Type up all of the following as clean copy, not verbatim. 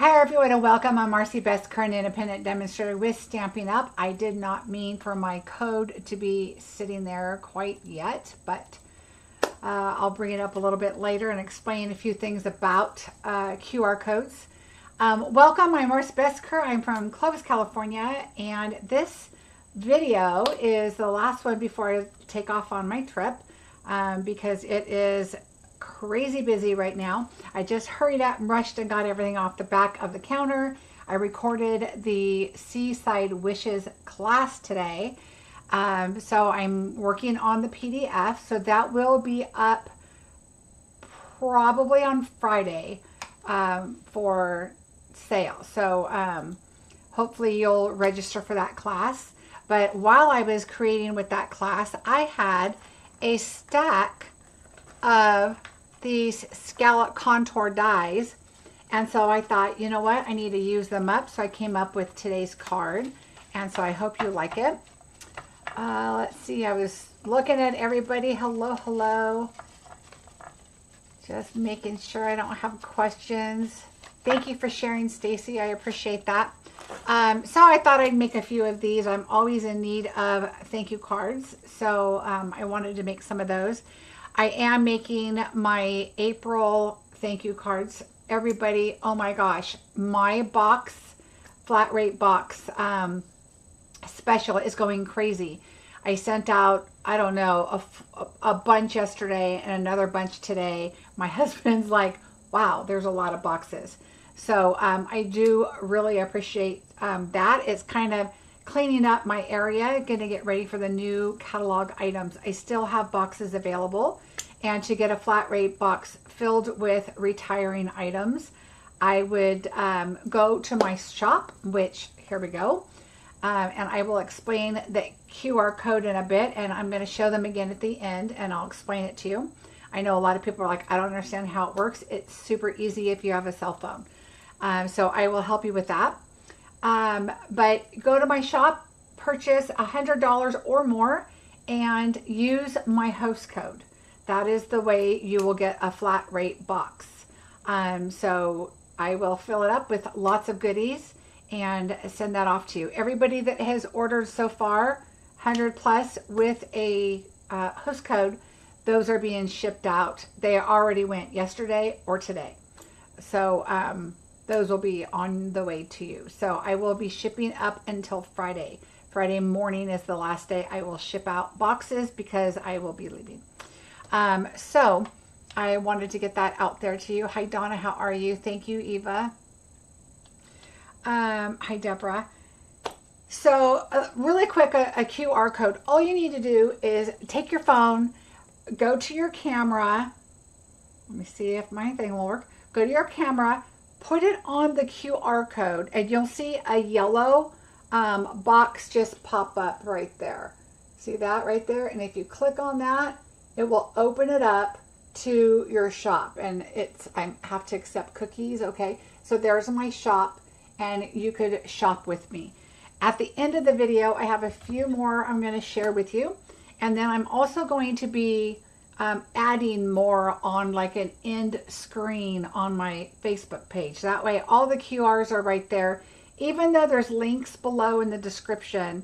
Hi everyone and welcome. I'm Marcie Besecker, an independent demonstrator with Stampin' Up. I did not mean for my code to be sitting there quite yet, but I'll bring it up a little bit later and explain a few things about QR codes. Welcome, I'm Marcie Besecker. I'm from Clovis, California, and this video is the last one before I take off on my trip because it is crazy busy right now. I just hurried up and rushed and got everything off the back of the counter. I recorded the Seaside Wishes class today. So I'm working on the PDF. So that will be up probably on Friday for sale. So hopefully you'll register for that class. But while I was creating with that class, I had a stack of these scallop contour dies, and so I thought, you know what, I need to use them up. So I came up with today's card, and so I hope you like it. Let's see, I was looking at everybody. Hello, just making sure I don't have questions. Thank you for sharing, Stacy. I appreciate that. So I thought I'd make a few of these. I'm always in need of thank you cards, so I wanted to make some of those. I am making my April thank you cards. Everybody, oh my gosh, my box, flat rate box special is going crazy. I sent out, I don't know, a bunch yesterday and another bunch today. My husband's like, wow, there's a lot of boxes. So I do really appreciate that. It's kind of cleaning up my area, going to get ready for the new catalog items. I still have boxes available, and to get a flat rate box filled with retiring items, I would go to my shop, which here we go, and I will explain the QR code in a bit, and I'm going to show them again at the end, and I'll explain it to you. I know a lot of people are like, I don't understand how it works. It's super easy if you have a cell phone. So I will help you with that. But go to my shop, purchase $100 or more, and use my host code. That is the way you will get a flat rate box. So I will fill it up with lots of goodies and send that off to you. Everybody that has ordered so far, 100 plus with a host code, those are being shipped out. They already went yesterday or today. So those will be on the way to you. So I will be shipping up until Friday. Friday morning is the last day I will ship out boxes because I will be leaving. So I wanted to get that out there to you. Hi, Donna. How are you? Thank you, Eva. Hi, Deborah. So really quick, a QR code. All you need to do is take your phone, go to your camera. Let me see if my thing will work. Go to your camera, put it on the QR code, and you'll see a yellow box just pop up right there. See that right there? And if you click on that, it will open it up to your shop. And I have to accept cookies, okay? So there's my shop, and you could shop with me. At the end of the video, I have a few more I'm going to share with you. And then I'm also going to be adding more on like an end screen on my Facebook page. That way all the QRs are right there. Even though there's links below in the description,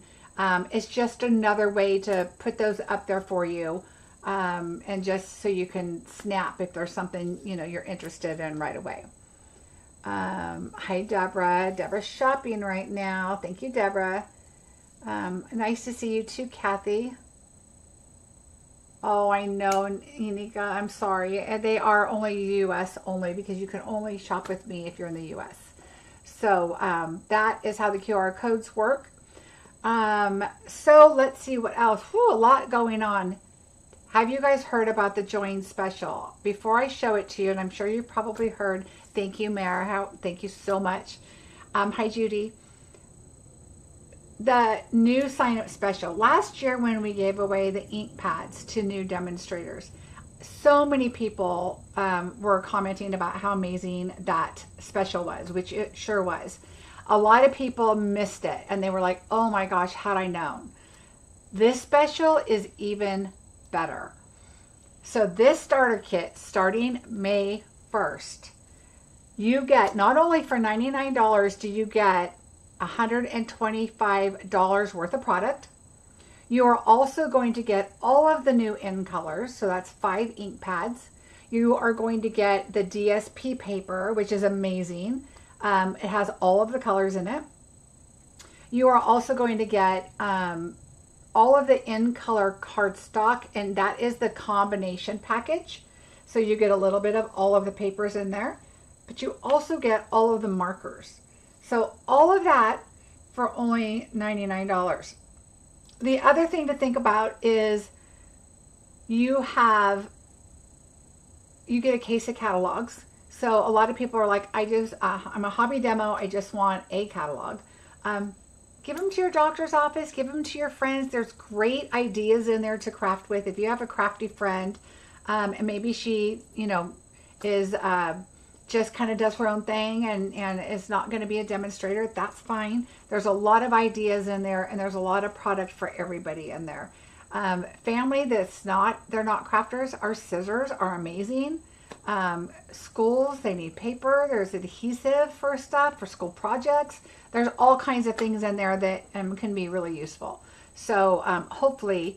it's just another way to put those up there for you. And just so you can snap if there's something, you know, you're interested in right away. Hi, Deborah. Deborah's shopping right now. Thank you, Deborah. Nice to see you too, Kathy. Oh, I know, Inika, I'm sorry. They are only US only because you can only shop with me if you're in the US. So that is how the QR codes work. So let's see what else. Whew, a lot going on. Have you guys heard about the Join Special? Before I show it to you, and I'm sure you probably heard, thank you, Mara. Thank you so much. Hi, Judy. The new sign-up special. Last year when we gave away the ink pads to new demonstrators, so many people were commenting about how amazing that special was, which it sure was. A lot of people missed it, and they were like, oh my gosh, had I known. This special is even better. So this starter kit, starting May 1st, you get, not only for $99 do you get $125 worth of product, you are also going to get all of the new in colors. So that's 5 ink pads. You are going to get the DSP paper, which is amazing. It has all of the colors in it. You are also going to get all of the in color cardstock, and that is the combination package. So you get a little bit of all of the papers in there, but you also get all of the markers. So all of that for only $99. The other thing to think about is you get a case of catalogs. So a lot of people are like, I'm a hobby demo, I just want a catalog. Give them to your doctor's office, give them to your friends. There's great ideas in there to craft with. If you have a crafty friend, and maybe she, is just kind of does her own thing and is not going to be a demonstrator, that's fine. There's a lot of ideas in there, and there's a lot of product for everybody in there. Family they're not crafters, our scissors are amazing. Schools, they need paper. There's adhesive for stuff, for school projects. There's all kinds of things in there that can be really useful. So hopefully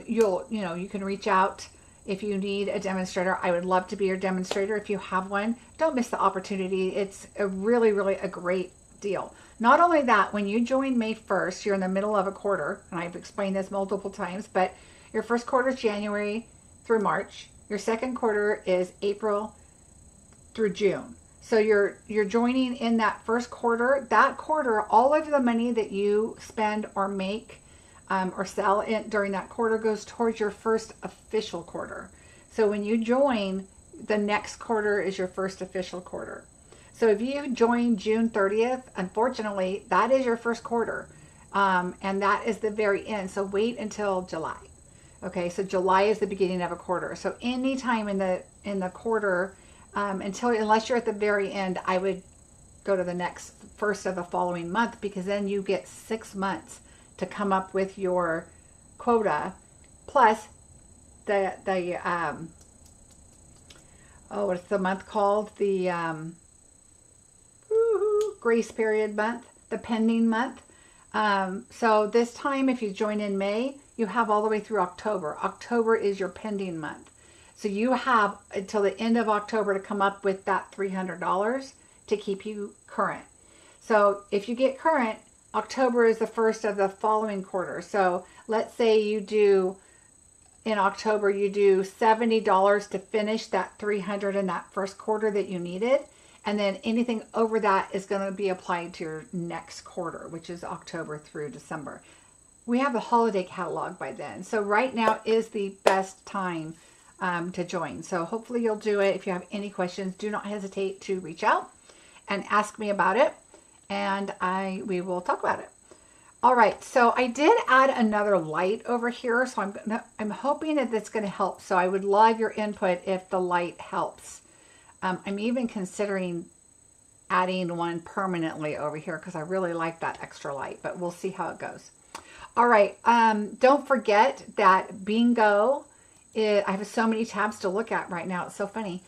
you can reach out if you need a demonstrator. I would love to be your demonstrator. If you have one, don't miss the opportunity. It's a really, really a great deal. Not only that, when you join May 1st, you're in the middle of a quarter, and I've explained this multiple times, but your first quarter is January through March. Your second quarter is April through June. So you're joining in that first quarter. That quarter, all of the money that you spend or make or sell during that quarter goes towards your first official quarter. So when you join, the next quarter is your first official quarter. So if you join June 30th, unfortunately, that is your first quarter. And that is the very end. So wait until July. Okay, so July is the beginning of a quarter. So anytime in the quarter, unless you're at the very end, I would go to the next first of the following month, because then you get 6 months to come up with your quota, plus what's the month called? The grace period month, the pending month. So this time, if you join in May, you have all the way through October. October is your pending month. So you have until the end of October to come up with that $300 to keep you current. So if you get current, October is the first of the following quarter. So let's say in October, you do $70 to finish that $300 in that first quarter that you needed. And then anything over that is going to be applied to your next quarter, which is October through December. We have the holiday catalog by then. So right now is the best time to join. So hopefully you'll do it. If you have any questions, do not hesitate to reach out and ask me about it, and we will talk about it. All right, so I did add another light over here, so I'm hoping that that's going to help. So I would love your input if the light helps. I'm even considering adding one permanently over here because I really like that extra light, but we'll see how it goes. All right, don't forget that bingo. I have so many tabs to look at right now. It's so funny.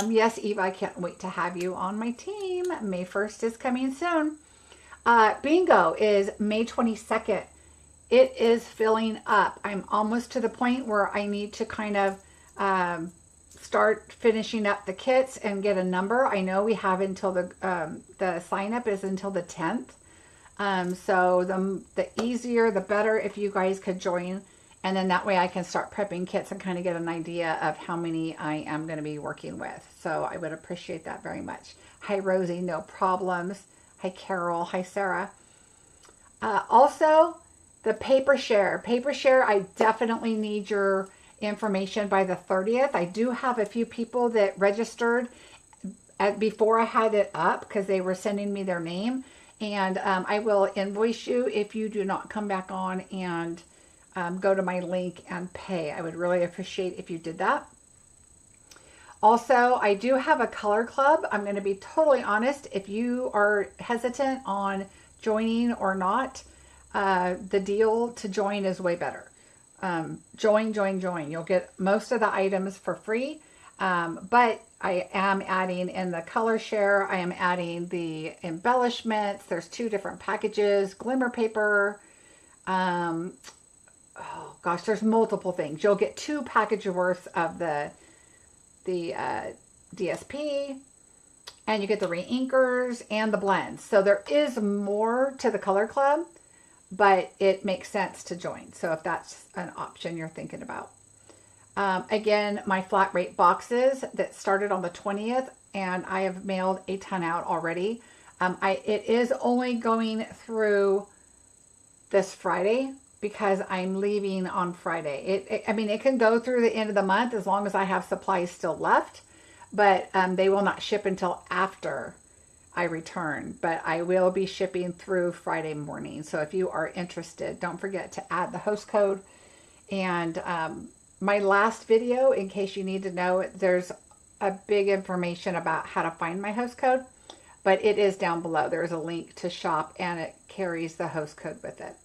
Yes, Eva, I can't wait to have you on my team. May 1st is coming soon. Bingo is May 22nd. It is filling up. I'm almost to the point where I need to kind of start finishing up the kits and get a number. I know we have until the sign up is until the 10th. So the easier, the better if you guys could join. And then that way I can start prepping kits and kind of get an idea of how many I am going to be working with. So I would appreciate that very much. Hi, Rosie. No problems. Hi, Carol. Hi, Sarah. Also, the paper share. Paper share, I definitely need your information by the 30th. I do have a few people that registered before I had it up because they were sending me their name. And I will invoice you if you do not come back on and go to my link and pay. I would really appreciate if you did that. Also, I do have a color club. I'm going to be totally honest. If you are hesitant on joining or not, the deal to join is way better. Join. You'll get most of the items for free. But I am adding in the color share. I am adding the embellishments. There's 2 different packages, glimmer paper. Oh gosh, there's multiple things. You'll get 2 packages worth of the DSP, and you get the reinkers and the blends. So there is more to the color club, but it makes sense to join. So if that's an option you're thinking about. Again, my flat rate boxes that started on the 20th, and I have mailed a ton out already. It is only going through this Friday because I'm leaving on Friday. I mean, it can go through the end of the month as long as I have supplies still left, but they will not ship until after I return. But I will be shipping through Friday morning. So if you are interested, don't forget to add the host code. And my last video, in case you need to know, there's a big information about how to find my host code, but it is down below. There's a link to shop, and it carries the host code with it.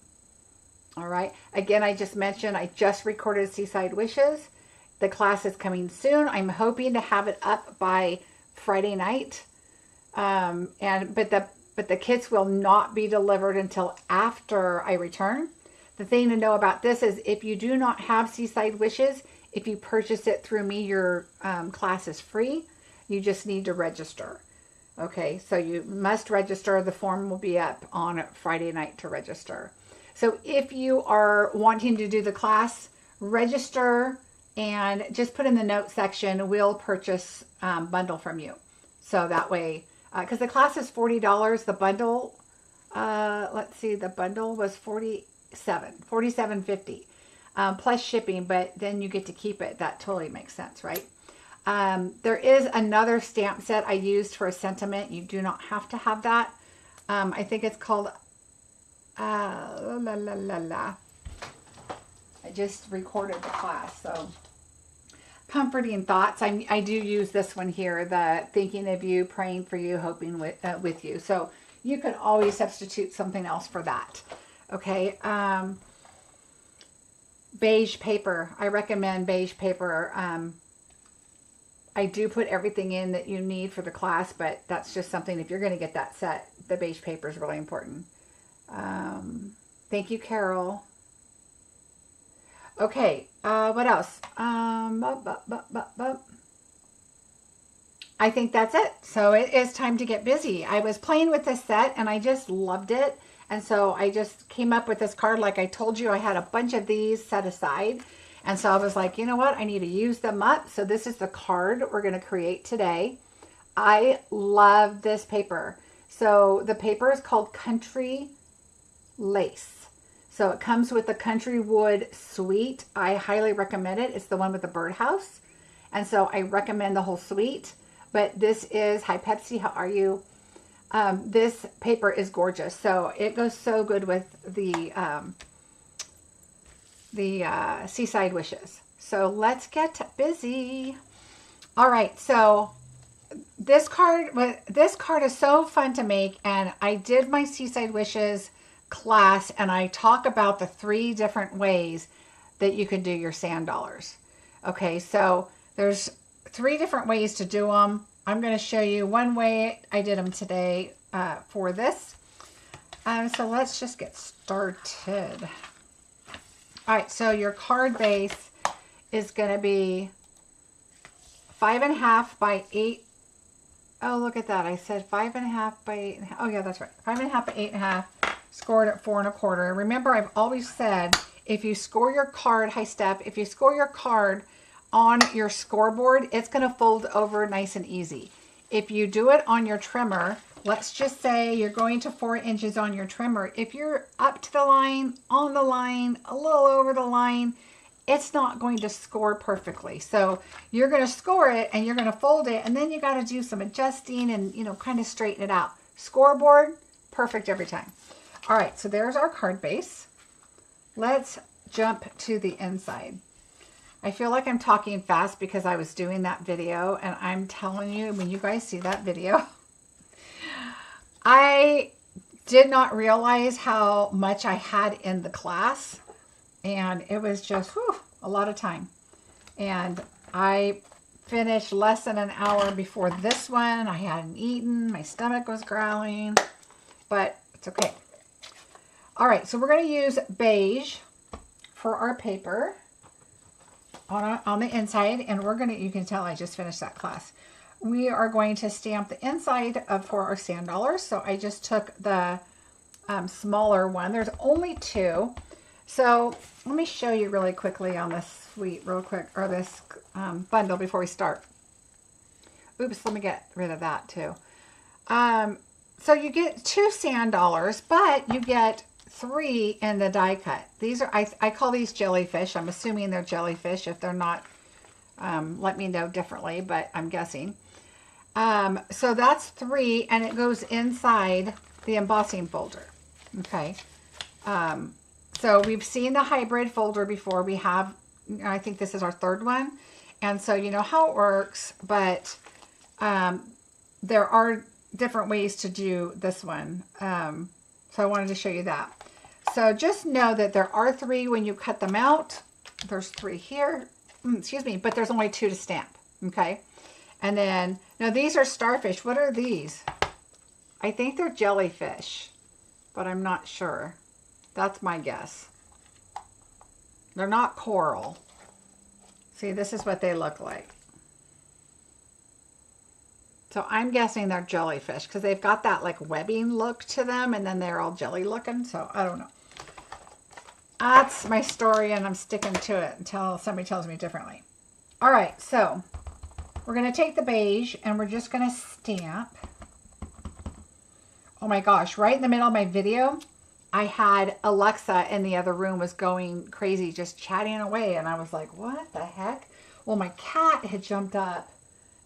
All right. Again, I just mentioned I just recorded Seaside Wishes. The class is coming soon. I'm hoping to have it up by Friday night. But the kits will not be delivered until after I return. The thing to know about this is if you do not have Seaside Wishes, if you purchase it through me, your class is free. You just need to register. Okay, so you must register. The form will be up on Friday night to register. So if you are wanting to do the class, register and just put in the note section, we'll purchase bundle from you. So that way, because the class is $40, the bundle, let's see, the bundle was $47.50 plus shipping, but then you get to keep it. That totally makes sense, right? There is another stamp set I used for a sentiment. You do not have to have that. I think it's called I just recorded the class, so comforting thoughts. I do use this one here, the thinking of you, praying for you, hoping with you. So you can always substitute something else for that. Okay. Beige paper. I recommend beige paper. I do put everything in that you need for the class, but that's just something, if you're going to get that set, the beige paper is really important. Thank you, Carol. Okay, what else? I think that's it. So it is time to get busy. I was playing with this set and I just loved it. And so I just came up with this card. Like I told you, I had a bunch of these set aside. And so I was like, you know what? I need to use them up. So this is the card we're going to create today. I love this paper. So the paper is called Country Lace. So it comes with the Country Wood Suite. I highly recommend it. It's the one with the birdhouse. And so I recommend the whole suite. But this is, hi Pepsi, how are you? This paper is gorgeous. So it goes so good with the Seaside Wishes. So let's get busy. All right, so this card is so fun to make, and I did my Seaside Wishes class, and I talk about the 3 different ways that you can do your sand dollars. Okay, so there's 3 different ways to do them. I'm going to show you one way I did them today for this. So let's just get started. All right, so your card base is going to be 5.5 by 8. Oh, look at that. I said 5.5 by 8.5. Oh, yeah, that's right. 5.5 by 8.5. Scored at 4 1/4. Remember, I've always said, if you score your card, hi Steph, if you score your card on your scoreboard, it's going to fold over nice and easy. If you do it on your trimmer, let's just say you're going to 4 inches on your trimmer. If you're up to the line, on the line, a little over the line, it's not going to score perfectly. So you're going to score it and you're going to fold it, and then you got to do some adjusting and, you know, kind of straighten it out. Scoreboard, perfect every time. All right, so there's our card base. Let's jump to the inside. I feel like I'm talking fast because I was doing that video, and I'm telling you, when you guys see that video, I did not realize how much I had in the class, and it was just a lot of time. And I finished less than an hour before this one. I hadn't eaten. My stomach was growling, but it's okay. All right, so we're going to use beige for our paper on the inside, and we're going to, you can tell I just finished that class. We are going to stamp the inside for our sand dollars. So I just took the smaller one. There's only 2. So let me show you really quickly on this suite real quick, or this bundle before we start. Oops, let me get rid of that too. So you get 2 sand dollars, but you get 3 in the die cut. These are, I call these jellyfish. I'm assuming they're jellyfish. If they're not, let me know differently, but I'm guessing. So that's 3, and it goes inside the embossing folder. Okay. So we've seen the hybrid folder before. We have, I think this is our 3rd one. And so you know how it works, but there are different ways to do this one. So I wanted to show you that. So just know that there are 3 when you cut them out. There's 3 here, excuse me, but there's only 2 to stamp, okay? And then, now these are starfish. What are these? I think they're jellyfish, but I'm not sure. That's my guess. They're not coral. See, this is what they look like. So I'm guessing they're jellyfish because they've got that like webbing look to them, and then they're all jelly looking. So I don't know. That's my story, and I'm sticking to it until somebody tells me differently. All right, so we're going to take the beige and we're just going to stamp. Oh my gosh, right in the middle of my video, I had Alexa in the other room was going crazy, just chatting away. And I was like, what the heck? Well, my cat had jumped up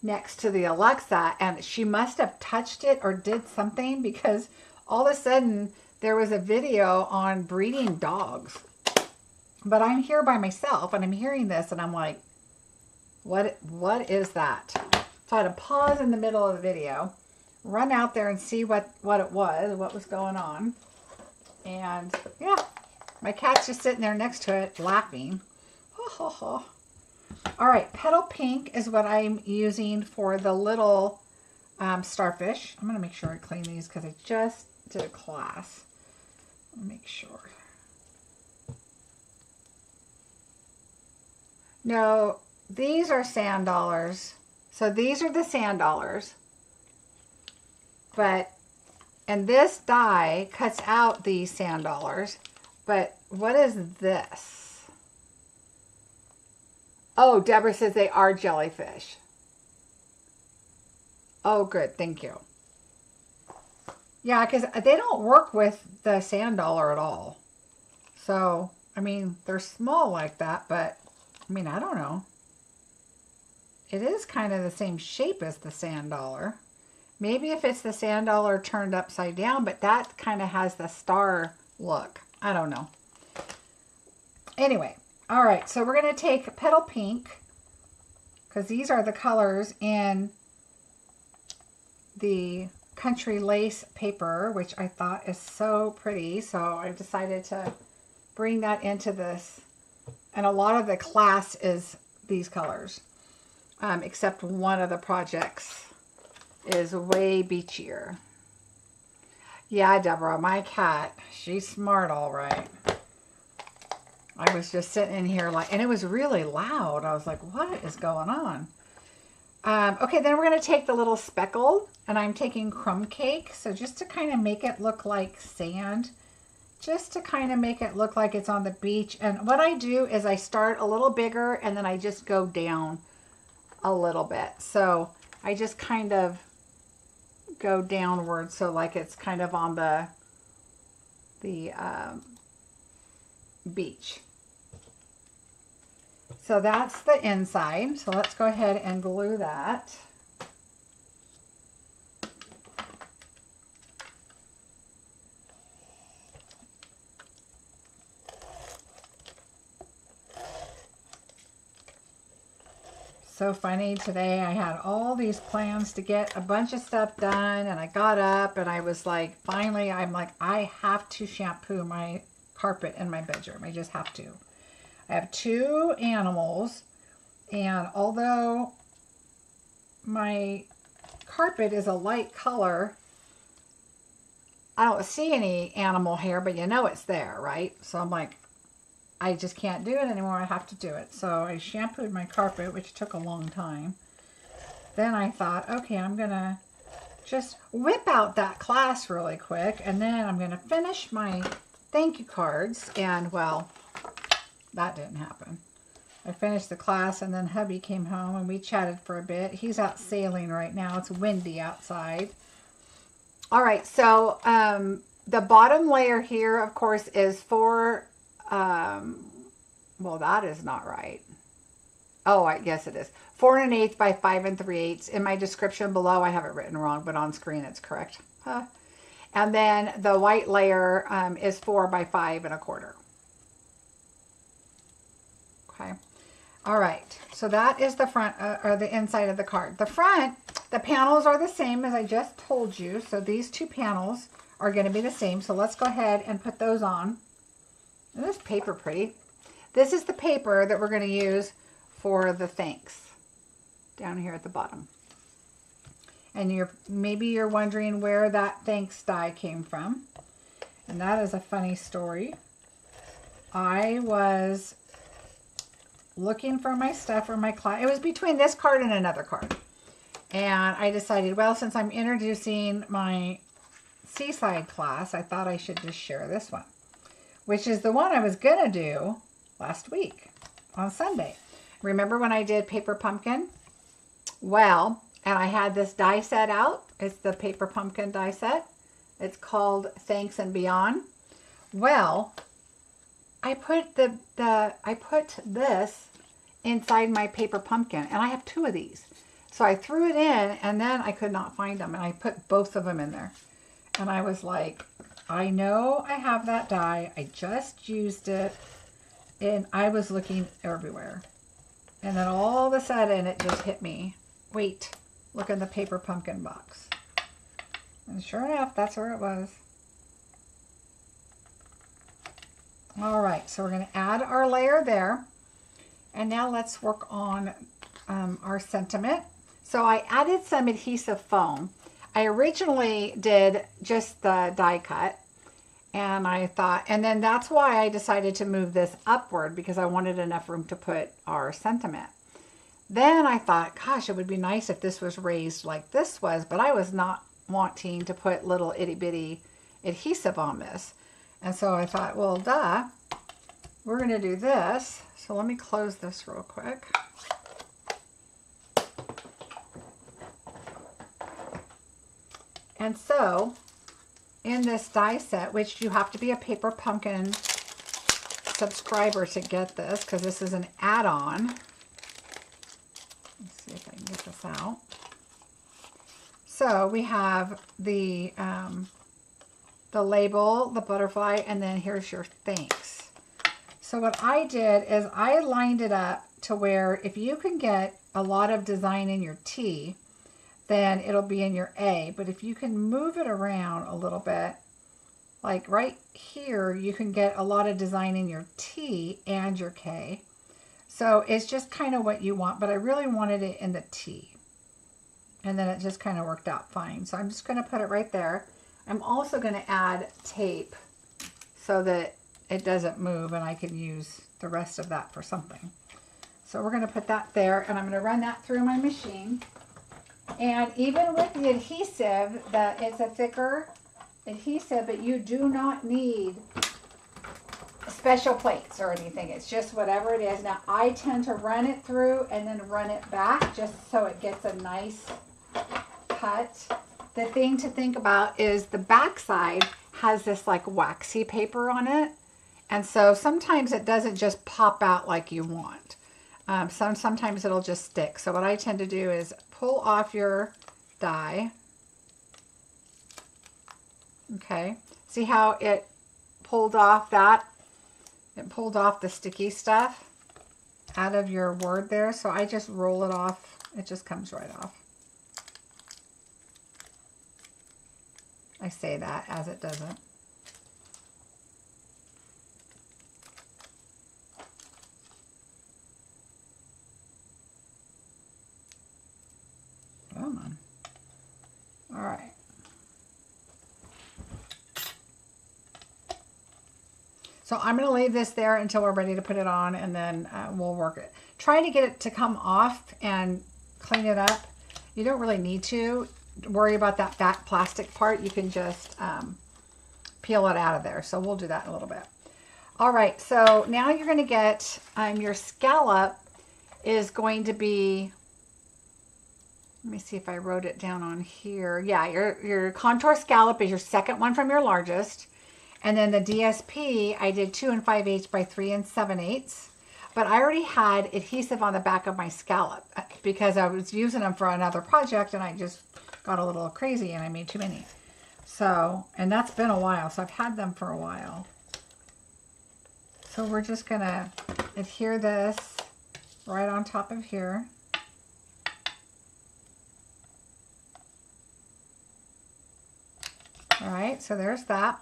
next to the Alexa, and she must have touched it or did something, because all of a sudden there was a video on breeding dogs. But I'm here by myself and I'm hearing this and I'm like, what is that? So I had to pause in the middle of the video, run out there and see what it was, what was going on. And yeah, my cat's just sitting there next to it laughing. Ho, ho, ho. All right, petal pink is what I'm using for the little starfish. I'm going to make sure I clean these because I just did a class. Make sure. No, these are sand dollars. So these are the sand dollars. But, and this die cuts out these sand dollars. But what is this? Oh, Deborah says they are jellyfish. Oh, good. Thank you. Yeah, because they don't work with the sand dollar at all. So, I mean, they're small like that, but, I mean, I don't know. It is kind of the same shape as the sand dollar. Maybe if it's the sand dollar turned upside down, but that kind of has the star look. I don't know. Anyway, all right, so we're going to take petal pink, because these are the colors in the country lace paper, which I thought is so pretty. So I decided to bring that into this. And a lot of the class is these colors, except one of the projects is way beachier. Yeah, Deborah, my cat, she's smart, all right. I was just sitting in here like, and it was really loud. I was like, what is going on? Okay, then we're going to take the little speckle, and I'm taking crumb cake. So just to kind of make it look like sand, just to kind of make it look like it's on the beach. And what I do is I start a little bigger, and then I just go down a little bit. So I just kind of go downward, so like it's kind of on the beach. So that's the inside. So let's go ahead and glue that. So funny, today I had all these plans to get a bunch of stuff done, and I got up and I was like, finally, I'm like, I have to shampoo my carpet in my bedroom. I just have to. I have 2 animals, and although my carpet is a light color, I don't see any animal hair, but you know it's there, right? So I'm like, I just can't do it anymore. I have to do it. So I shampooed my carpet, which took a long time. Then I thought, okay, I'm going to just whip out that class really quick, and then I'm going to finish my thank you cards. And well, that didn't happen. I finished the class, and then hubby came home and we chatted for a bit. He's out sailing right now. It's windy outside. All right, so the bottom layer here, of course, is for, well, that is not right. Oh, I guess it is. 4 1/8 by 5 3/8. In my description below, I have it written wrong, but on screen it's correct. Huh. And then the white layer is 4 by 5 1/4. Okay. All right. So that is the front or the inside of the card. The front, the panels are the same as I just told you. So these two panels are going to be the same. So let's go ahead and put those on. Isn't this paper pretty? This is the paper that we're going to use for the thanks down here at the bottom. And maybe you're wondering where that thanks die came from. And that is a funny story. I was looking for my stuff for my class. It was between this card and another card. And I decided, well, since I'm introducing my Seaside class, I thought I should just share this one, which is the one I was going to do last week on Sunday. Remember when I did Paper Pumpkin? Well, and I had this die set out. It's the Paper Pumpkin die set. It's called Thanks and Beyond. Well, I put this inside my Paper Pumpkin, and I have 2 of these. So I threw it in, and then I could not find them, and I put both of them in there. And I was like, I know I have that die. I just used it, and I was looking everywhere. And then all of a sudden, it just hit me. Wait, look in the Paper Pumpkin box. And sure enough, that's where it was. All right, so we're going to add our layer there. And now let's work on our sentiment. So I added some adhesive foam. I originally did just the die cut. And I thought, and then that's why I decided to move this upward, because I wanted enough room to put our sentiment. Then I thought, gosh, it would be nice if this was raised like this was, but I was not wanting to put little itty bitty adhesive on this. And so I thought, well, duh, we're going to do this. So let me close this real quick. And so in this die set, which you have to be a Paper Pumpkin subscriber to get this, because this is an add-on. Let's see if I can get this out. So we have the label, the butterfly, and then here's your thanks. So what I did is I lined it up to where if you can get a lot of design in your T, then it'll be in your A. But if you can move it around a little bit, like right here, you can get a lot of design in your T and your K. So it's just kind of what you want, but I really wanted it in the T. And then it just kind of worked out fine. So I'm just going to put it right there. I'm also going to add tape so that it doesn't move and I can use the rest of that for something. So we're going to put that there, and I'm going to run that through my machine. And even with the adhesive, it's a thicker adhesive, but you do not need special plates or anything. It's just whatever it is. Now I tend to run it through and then run it back just so it gets a nice cut. The thing to think about is the back side has this like waxy paper on it. And so sometimes it doesn't just pop out like you want. Sometimes it'll just stick. So what I tend to do is pull off your die. Okay. See how it pulled off that? It pulled off the sticky stuff out of your word there. So I just roll it off. It just comes right off. I say that as it doesn't. So I'm going to leave this there until we're ready to put it on, and then we'll work it. Try to get it to come off and clean it up. You don't really need to worry about that fat plastic part. You can just peel it out of there. So we'll do that in a little bit. All right, so now you're going to get your scallop is going to be, let me see if I wrote it down on here. Yeah, your contour scallop is your second one from your largest. And then the DSP, I did 2 5/8 by 3 7/8. But I already had adhesive on the back of my scallop because I was using them for another project, and I just got a little crazy and I made too many. So, and that's been a while. So I've had them for a while. So we're just going to adhere this right on top of here. All right, so there's that.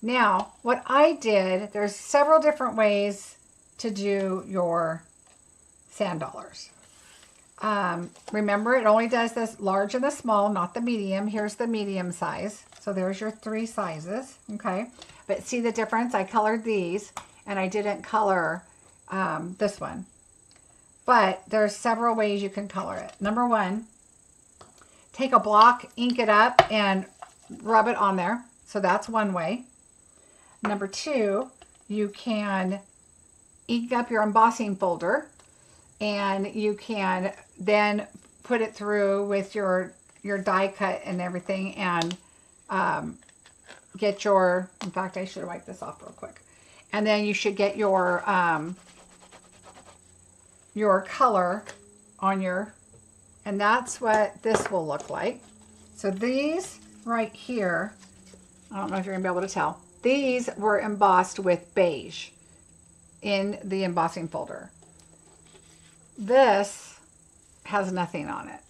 Now, what I did, there's several different ways to do your sand dollars. Remember, it only does this large and the small, not the medium. Here's the medium size. So there's your 3 sizes, okay? But see the difference? I colored these, and I didn't color this one. But there's several ways you can color it. Number 1, take a block, ink it up, and rub it on there. So that's one way. Number 2, you can ink up your embossing folder, and you can then put it through with your die cut and everything, and get your, in fact, I should wipe this off real quick. And then you should get your color on your, and that's what this will look like. So these right here, I don't know if you're gonna be able to tell, these were embossed with beige in the embossing folder. This has nothing on it.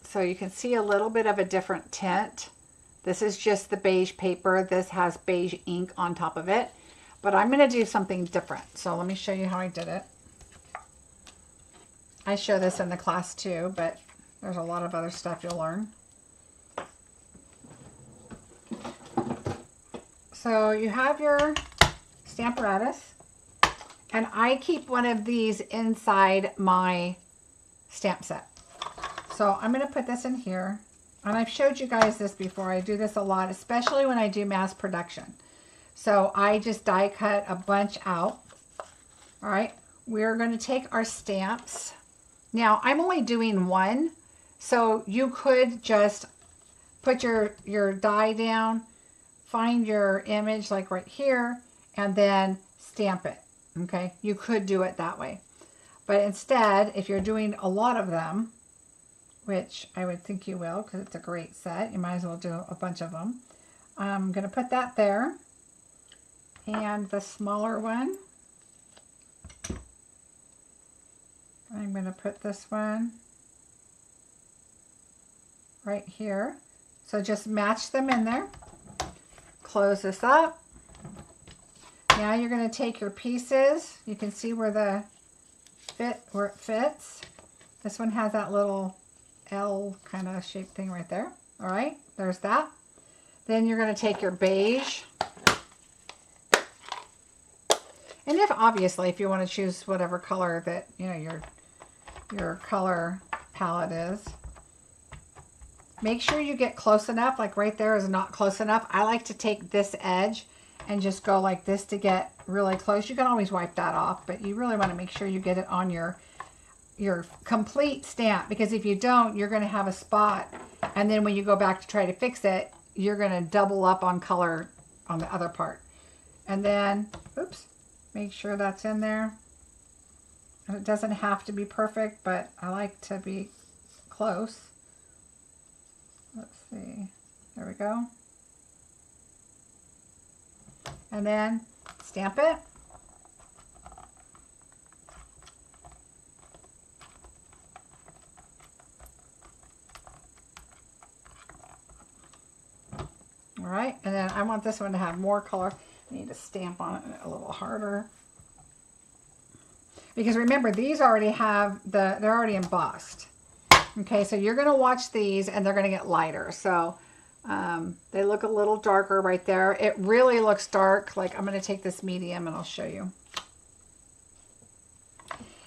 So you can see a little bit of a different tint. This is just the beige paper. This has beige ink on top of it. But I'm going to do something different. So let me show you how I did it. I show this in the class too, but there's a lot of other stuff you'll learn. So you have your Stamparatus, and I keep one of these inside my stamp set. So I'm going to put this in here, and I've showed you guys this before. I do this a lot, especially when I do mass production. So I just die cut a bunch out. All right, we're going to take our stamps. Now I'm only doing one, so you could just put your die down, find your image like right here, and then stamp it. Okay, you could do it that way. But instead, if you're doing a lot of them, which I would think you will because it's a great set, you might as well do a bunch of them. I'm going to put that there. And the smaller one, I'm going to put this one right here. So just match them in there. Close this up. Now you're going to take your pieces. You can see where it fits. This one has that little L kind of shaped thing right there. All right, there's that. Then you're going to take your beige. And obviously, if you want to choose whatever color that, you know, your color palette is, make sure you get close enough. Like right there is not close enough. I like to take this edge and just go like this to get really close. You can always wipe that off, but you really want to make sure you get it on your complete stamp, because if you don't, you're going to have a spot, and then when you go back to try to fix it, you're going to double up on color on the other part. And then, oops, make sure that's in there. And it doesn't have to be perfect, but I like to be close. Let's see. There we go. And then stamp it. All right, and then I want this one to have more color. I need to stamp on it a little harder. Because remember, these already have they're already embossed. Okay, so you're going to watch these and they're going to get lighter. So They look a little darker right there. It really looks dark. Like, I'm going to take this medium and I'll show you.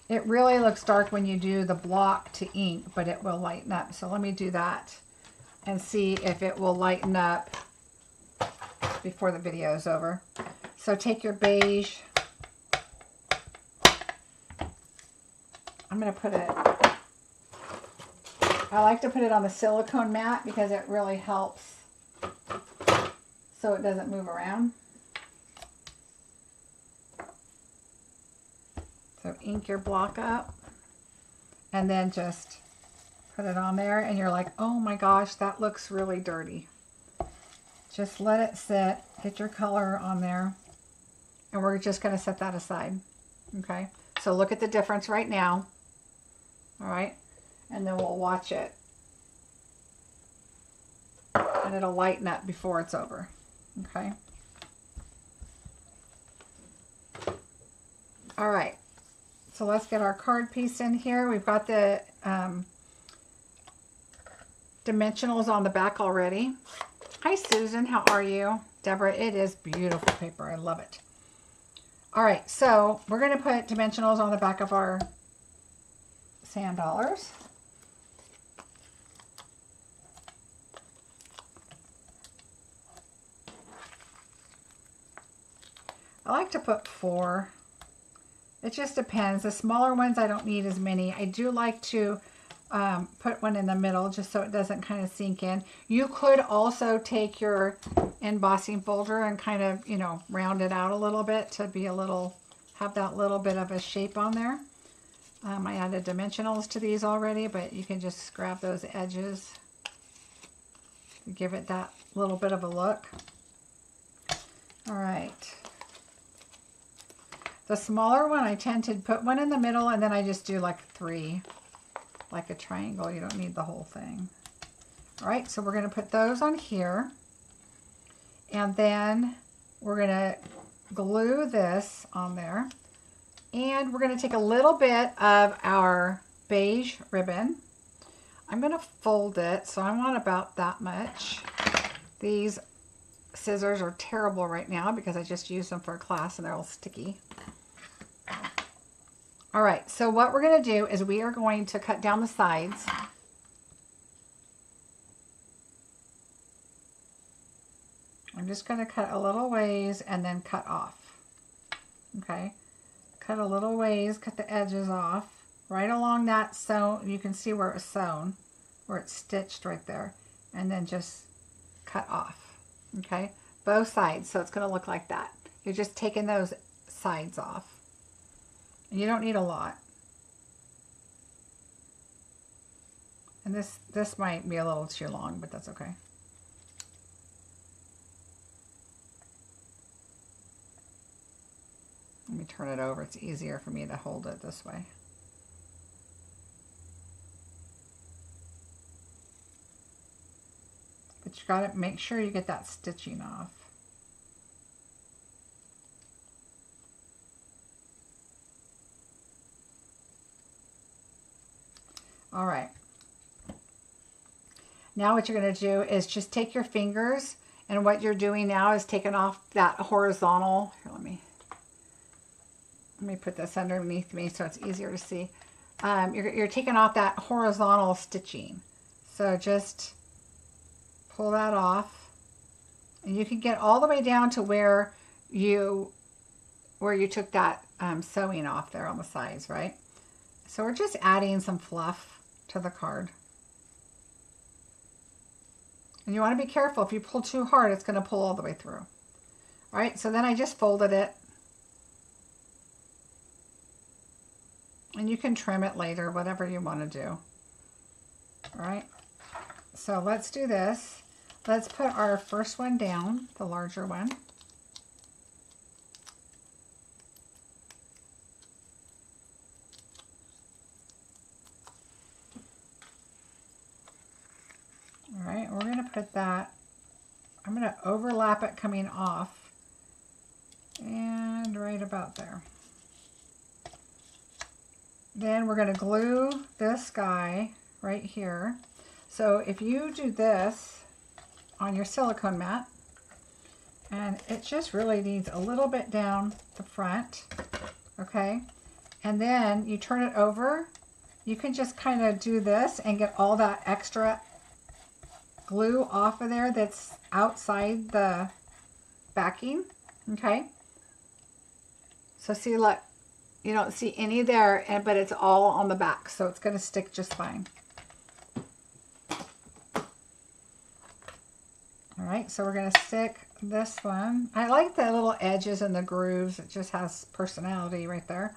It really looks dark when you do the block to ink, but it will lighten up. So let me do that and see if it will lighten up before the video is over. So take your beige. I'm going to put it, I like to put it on the silicone mat because it really helps so it doesn't move around. So ink your block up and then just put it on there and you're like, oh my gosh, that looks really dirty. Just let it sit, get your color on there, and we're just going to set that aside. Okay, so look at the difference right now. All right, and then we'll watch it. And it'll lighten up before it's over. Okay. All right. So let's get our card piece in here. We've got the dimensionals on the back already. Hi, Susan. How are you? Deborah, it is beautiful paper. I love it. All right. So we're going to put dimensionals on the back of our sand dollars. I like to put 4. It just depends. The smaller ones, I don't need as many. I do like to put one in the middle just so it doesn't kind of sink in. You could also take your embossing folder and kind of, you know, round it out a little bit to be a little, have that little bit of a shape on there. I added dimensionals to these already, but you can just grab those edges to give it that little bit of a look. All right. The smaller one, I tend to put one in the middle and then I just do like 3, like a triangle. You don't need the whole thing. All right, so we're going to put those on here. And then we're going to glue this on there. And we're going to take a little bit of our beige ribbon. I'm going to fold it, so I want about that much. These scissors are terrible right now because I just used them for a class and they're all sticky. All right, so what we're going to do is we are going to cut down the sides. I'm just going to cut a little ways and then cut off. Okay, cut a little ways, cut the edges off. Right along that sewn, you can see where it's sewn, where it's stitched right there. And then just cut off, okay? Both sides, so it's going to look like that. You're just taking those sides off. You don't need a lot. And this might be a little too long, but that's okay. Let me turn it over. It's easier for me to hold it this way. But you got to make sure you get that stitching off. All right. Now what you're going to do is just take your fingers, and what you're doing now is taking off that horizontal. Here, let me put this underneath me so it's easier to see. You're taking off that horizontal stitching. So just pull that off, and you can get all the way down to where you took that sewing off there on the sides, right? So we're just adding some fluff to the card. And you want to be careful. If you pull too hard, it's going to pull all the way through. All right, so then I just folded it. And you can trim it later, whatever you want to do. All right, so let's do this. Let's put our first one down, the larger one. All right, we're going to put that, I'm going to overlap it coming off and right about there. Then we're going to glue this guy right here. So if you do this, on your silicone mat. And it just really needs a little bit down the front, okay? And then you turn it over. You can just kind of do this and get all that extra glue off of there that's outside the backing, okay? So see, look, you don't see any there, but it's all on the back, so it's going to stick just fine. All right, so we're going to stick this one. I like the little edges and the grooves. It just has personality right there.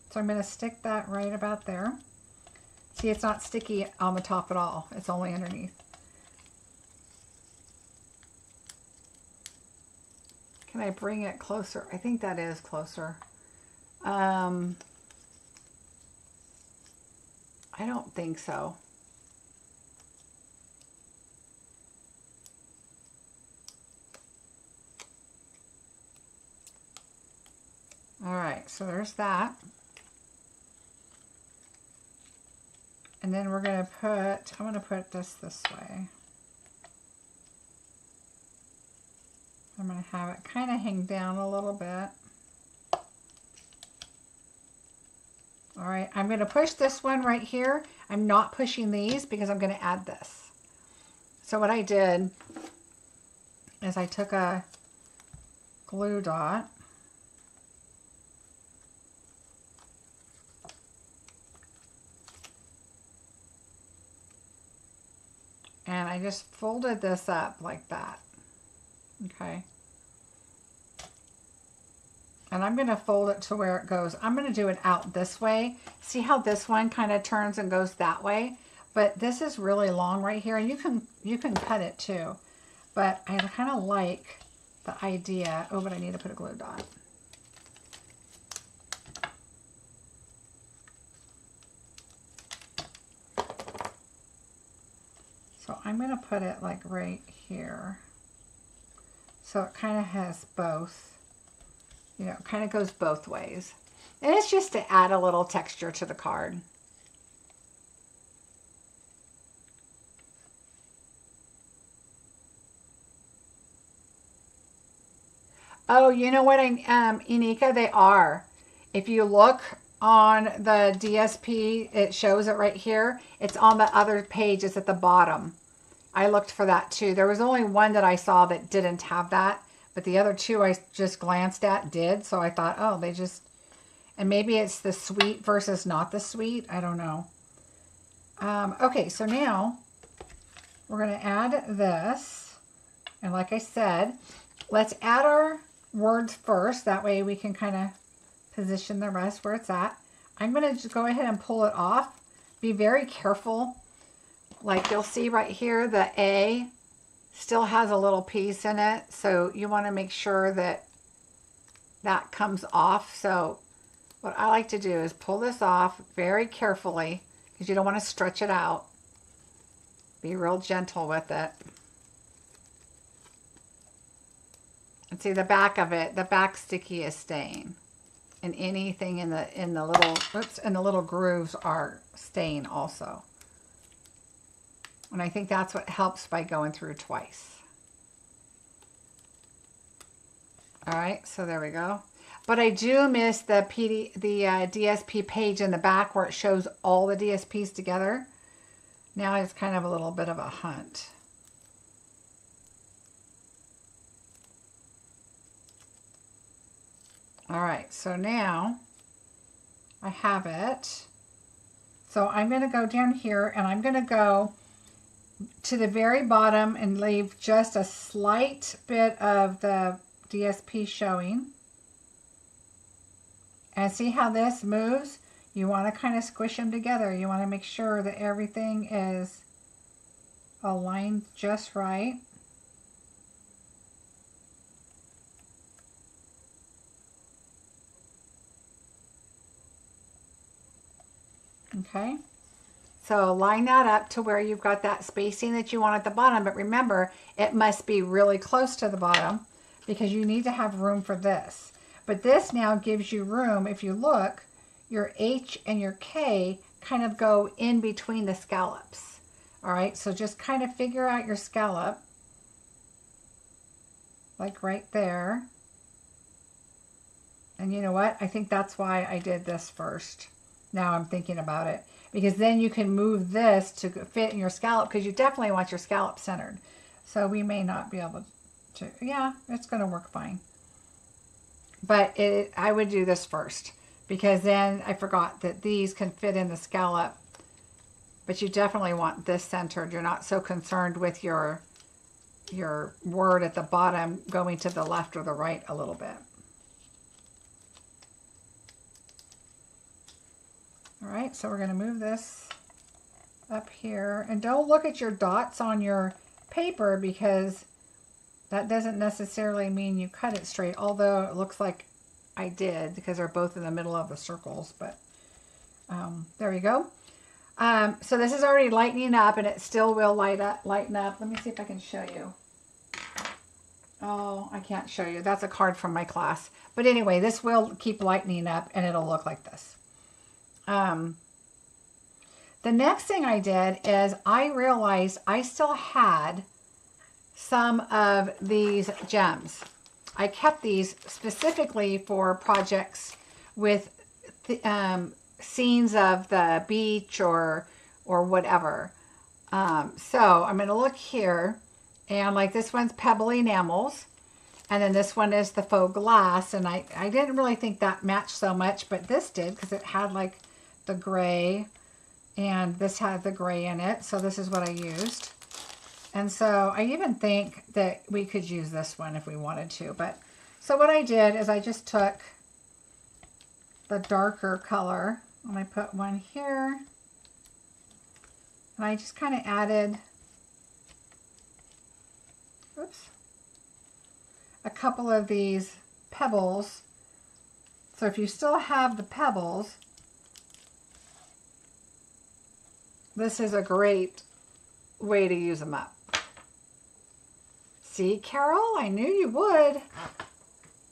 So I'm going to stick that right about there. See, it's not sticky on the top at all. It's only underneath. Can I bring it closer? I think that is closer. I don't think so. All right, so there's that. And then we're going to put, I'm going to put this way. I'm going to have it kind of hang down a little bit. All right, I'm going to push this one right here. I'm not pushing these because I'm going to add this. So what I did is I took a glue dot and I just folded this up like that. Okay. And I'm going to fold it to where it goes. I'm going to do it out this way. See how this one kind of turns and goes that way? But this is really long right here, and you can cut it too. But I kind of like the idea. Oh, but I need to put a glue dot. So I'm going to put it like right here. So it kind of has both. You know, it kind of goes both ways. And it's just to add a little texture to the card. Oh, you know what, Inika, they are. If you look on the DSP, it shows it right here. It's on the other page. It's at the bottom. I looked for that too. There was only one that I saw that didn't have that. But the other two I just glanced at did. So I thought, oh, they just... And maybe it's the sweet versus not the sweet. I don't know. Okay, so now we're going to add this. And like I said, let's add our words first. That way we can kind of position the rest where it's at. I'm going to just go ahead and pull it off. Be very careful. Like you'll see right here, the A still has a little piece in it, so you want to make sure that that comes off. So what I like to do is pull this off very carefully because you don't want to stretch it out. Be real gentle with it. And see the back of it, the back sticky is staying. And anything in the little grooves are staying also. And I think that's what helps by going through twice. All right, so there we go. But I do miss the DSP page in the back where it shows all the DSPs together. Now it's kind of a little bit of a hunt. All right, so now I have it. So I'm going to go down here and I'm going to go to the very bottom and leave just a slight bit of the DSP showing. And see how this moves? You want to kind of squish them together. You want to make sure that everything is aligned just right. Okay. So line that up to where you've got that spacing that you want at the bottom. But remember, it must be really close to the bottom because you need to have room for this. But this now gives you room. If you look, your H and your K kind of go in between the scallops. All right, so just kind of figure out your scallop. like right there. And you know what? I think that's why I did this first. Now I'm thinking about it. Because then you can move this to fit in your scallop, because you definitely want your scallop centered. So we may not be able to, yeah, it's going to work fine. But I would do this first, because then I forgot that these can fit in the scallop. But you definitely want this centered. You're not so concerned with your word at the bottom going to the left or the right a little bit. All right, so we're going to move this up here. And don't look at your dots on your paper, because that doesn't necessarily mean you cut it straight, although it looks like I did, because they're both in the middle of the circles. But there you go. So this is already lightening up, and it still will lighten up. Let me see if I can show you. Oh, I can't show you. That's a card from my class. But anyway, this will keep lightening up, and it'll look like this. The next thing I did is I realized I still had some of these gems. I kept these specifically for projects with scenes of the beach or whatever. So I'm going to look here, and like this one's pebbly enamels, and then this one is the faux glass, and I didn't really think that matched so much, but this did, because it had like the gray, and this had the gray in it, so this is what I used. And so I even think that we could use this one if we wanted to. But so what I did is I just took the darker color, and I put one here, and I just kind of added, oops, a couple of these pebbles. So if you still have the pebbles, this is a great way to use them up. See, Carol, I knew you would.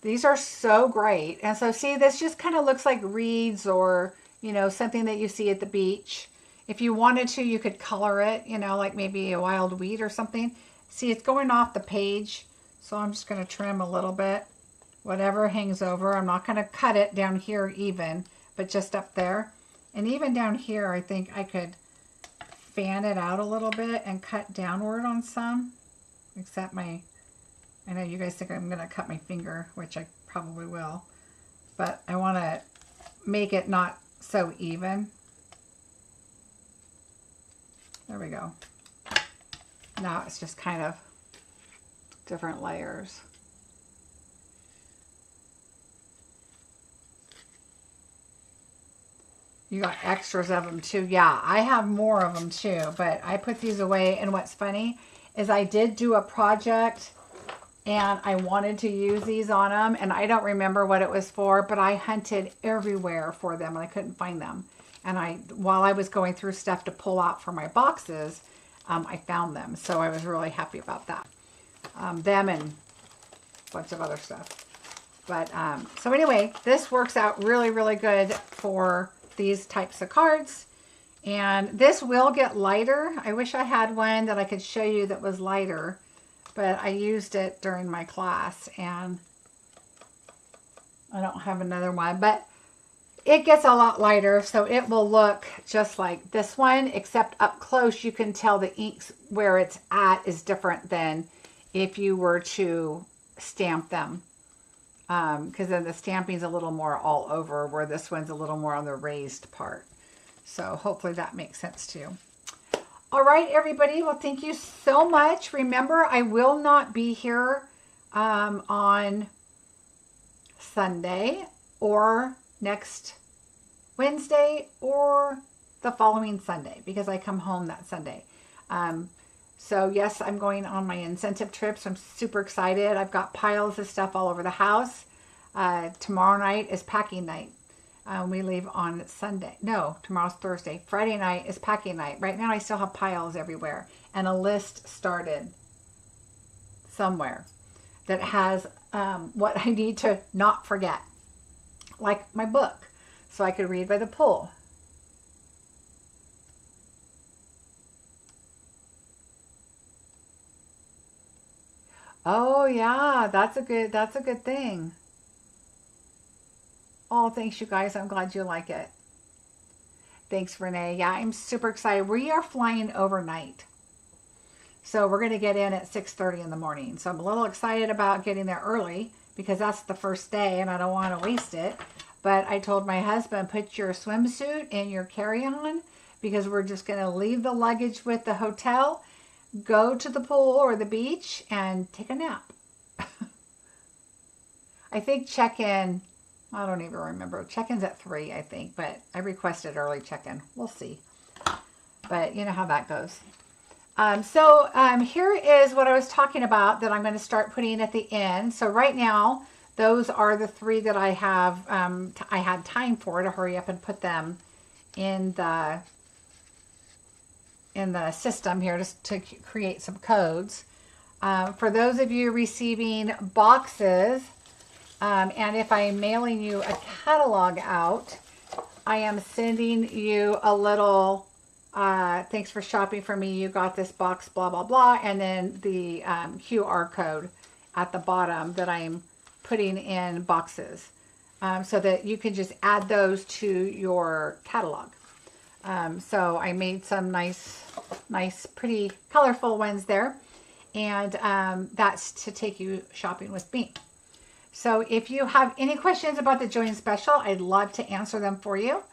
These are so great. And so see, this just kind of looks like reeds, or, you know, something that you see at the beach. If you wanted to, you could color it, you know, like maybe a wild weed or something. See, it's going off the page. So I'm just going to trim a little bit, whatever hangs over. I'm not going to cut it down here even, but just up there. And even down here, I think I could fan it out a little bit and cut downward on some, except I know you guys think I'm going to cut my finger, which I probably will, but I want to make it not so even. There we go. Now it's just kind of different layers. You got extras of them too. Yeah, I have more of them too, but I put these away. And what's funny is I did do a project and I wanted to use these on them, and I don't remember what it was for, but I hunted everywhere for them and I couldn't find them. And while I was going through stuff to pull out for my boxes, I found them. So I was really happy about that. Them and a bunch of other stuff. But so anyway, this works out really, really good for these types of cards. And this will get lighter. I wish I had one that I could show you that was lighter, but I used it during my class and I don't have another one, but it gets a lot lighter, so it will look just like this one, except up close you can tell the inks where it's at is different than if you were to stamp them. Because then the stamping is a little more all over, where this one's a little more on the raised part. So hopefully that makes sense to you. All right, everybody. Well, thank you so much. Remember, I will not be here on Sunday or next Wednesday or the following Sunday, because I come home that Sunday. So yes, I'm going on my incentive trips. I'm super excited. I've got piles of stuff all over the house. Tomorrow night is packing night. We leave on Sunday. No, tomorrow's Thursday. Friday night is packing night. Right now I still have piles everywhere. And a list started somewhere that has what I need to not forget. Like my book, so I could read by the pool. Oh yeah, that's a good thing. Oh, thanks you guys. I'm glad you like it. Thanks, Renee. Yeah, I'm super excited. We are flying overnight. So we're going to get in at 6:30 in the morning. So I'm a little excited about getting there early because that's the first day and I don't want to waste it. But I told my husband, put your swimsuit in your carry-on because we're just going to leave the luggage with the hotel, go to the pool or the beach, and take a nap. I think check-in, I don't even remember. Check-in's at 3, I think, but I requested early check-in. We'll see. But you know how that goes. Here is what I was talking about that I'm going to start putting at the end. So right now, those are the 3 that I have, I had time for to hurry up and put them in the system here just to create some codes. For those of you receiving boxes, and if I'm mailing you a catalog out, I am sending you a little thanks for shopping for me. You got this box, blah, blah, blah. And then the QR code at the bottom that I'm putting in boxes so that you can just add those to your catalog. So I made some nice, pretty colorful ones there. And that's to take you shopping with me. So if you have any questions about the Join Special, I'd love to answer them for you.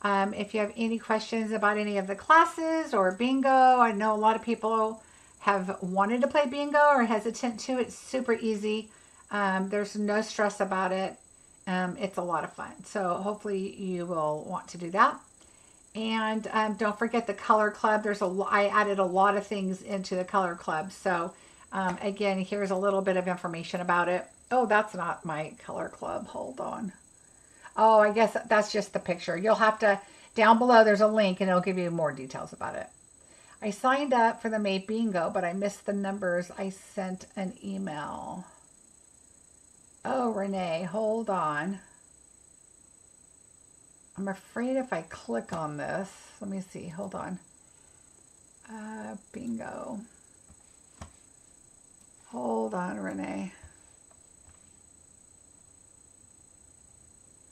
If you have any questions about any of the classes or bingo, I know a lot of people have wanted to play bingo or hesitant to. It's super easy. There's no stress about it. It's a lot of fun. So hopefully you will want to do that. And don't forget the color club. I added a lot of things into the color club. So again, here's a little bit of information about it. Oh, that's not my color club. Hold on. Oh, I guess that's just the picture. You'll have to, down below there's a link and it'll give you more details about it. I signed up for the May Bingo, but I missed the numbers. I sent an email. Oh, Renee, hold on. I'm afraid if I click on this, let me see, hold on. Bingo. Hold on, Renee.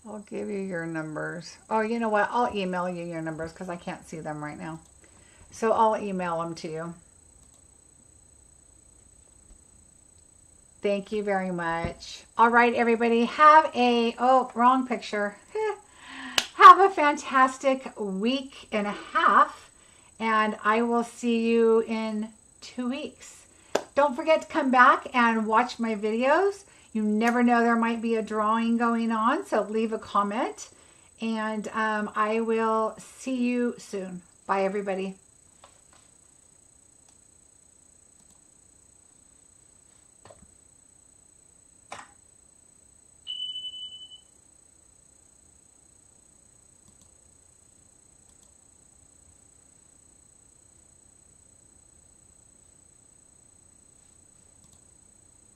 I'll give you your numbers. Oh, you know what? I'll email you your numbers because I can't see them right now. So I'll email them to you. Thank you very much. All right, everybody. Oh, wrong picture. Have a fantastic week and a half. And I will see you in 2 weeks. Don't forget to come back and watch my videos. You never know, there might be a drawing going on, so leave a comment. And I will see you soon. Bye, everybody.